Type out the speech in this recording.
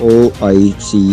OIC